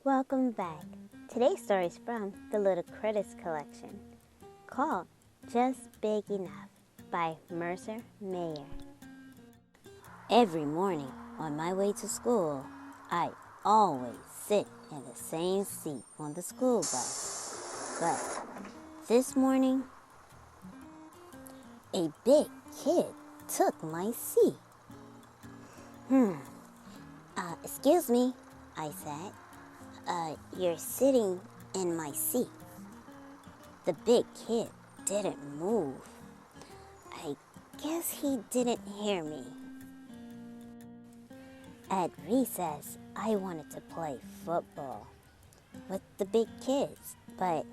Welcome back. Today's story is from the Little Critters collection called Just Big Enough by Mercer. Every morning on my way to school, I always sit in the same seat on the school bus. But this morning, a big kid took my seat. Excuse me, I said. You're sitting in my seat. The big kid didn't move. I guess he didn't hear me. At recess, I wanted to play football with the big kids, but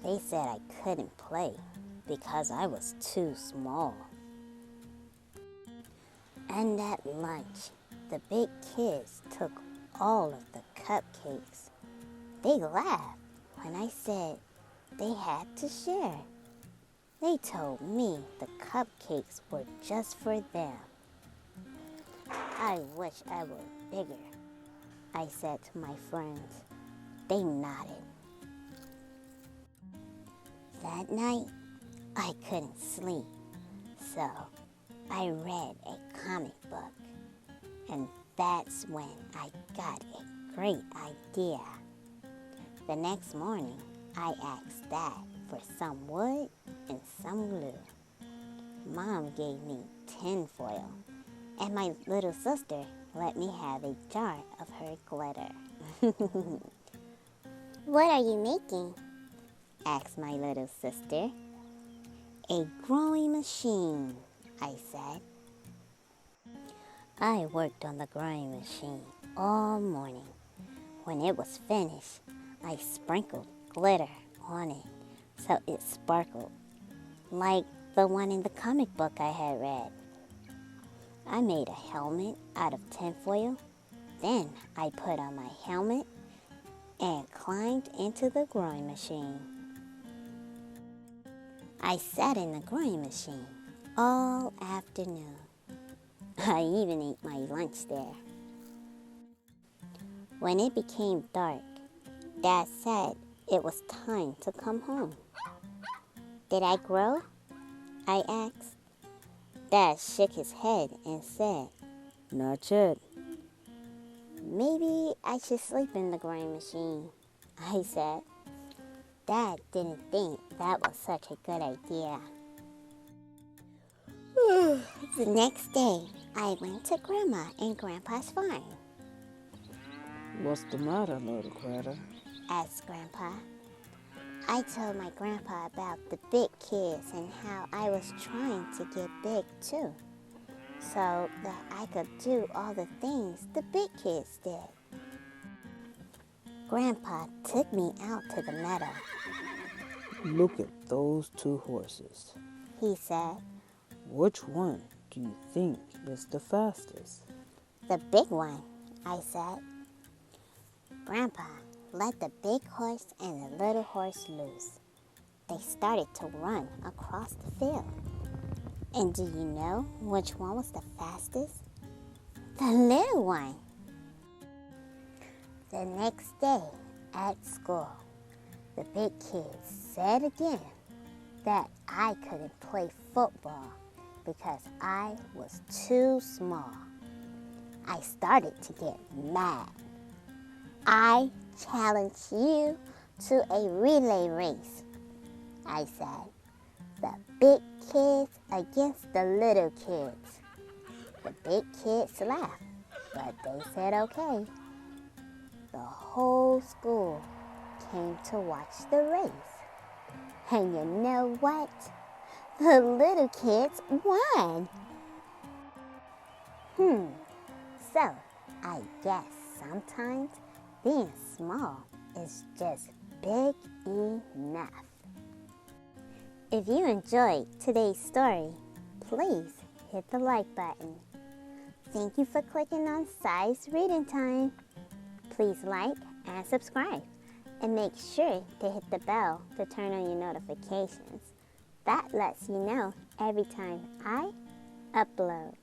they said I couldn't play because I was too small. And at lunch, the big kids took all of the cupcakes. They laughed when I said they had to share. They told me the cupcakes were just for them. I wish I were bigger, I said to my friends. They nodded. That night, I couldn't sleep, so I read a comic book. And that's when I got a great idea. The next morning, I asked Dad for some wood and some glue. Mom gave me tinfoil, and my little sister let me have a jar of her glitter. What are you making? Asked my little sister. A growing machine, I said. I worked on the growing machine all morning. When it was finished, I sprinkled glitter on it so it sparkled, like the one in the comic book I had read. I made a helmet out of tinfoil. Then I put on my helmet and climbed into the growing machine. I sat in the growing machine all afternoon. I even ate my lunch there. When it became dark, Dad said it was time to come home. Did I grow? I asked. Dad shook his head and said, "Not yet." Maybe I should sleep in the growing machine, I said. Dad didn't think that was such a good idea. The next day, I went to Grandma and Grandpa's farm. "What's the matter, little critter?" asked Grandpa. I told my grandpa about the big kids and how I was trying to get big too, so that I could do all the things the big kids did. Grandpa took me out to the meadow. "Look at those two horses. He said. Which one do you think is the fastest?" The big one, I said. Grandpa let the big horse and the little horse loose. They started to run across the field. And do you know which one was the fastest? The little one. The next day at school, the big kids said again that I couldn't play football because I was too small. I started to get mad. I challenge you to a relay race, I said. The big kids against the little kids. The big kids laughed, but they said okay. The whole school came to watch the race. And you know what? The little kids won. So I guess sometimes being small is just big enough. If you enjoyed today's story, please hit the like button. Thank you for clicking on Size Reading Time. Please like and subscribe, and make sure to hit the bell to turn on your notifications. That lets you know every time I upload.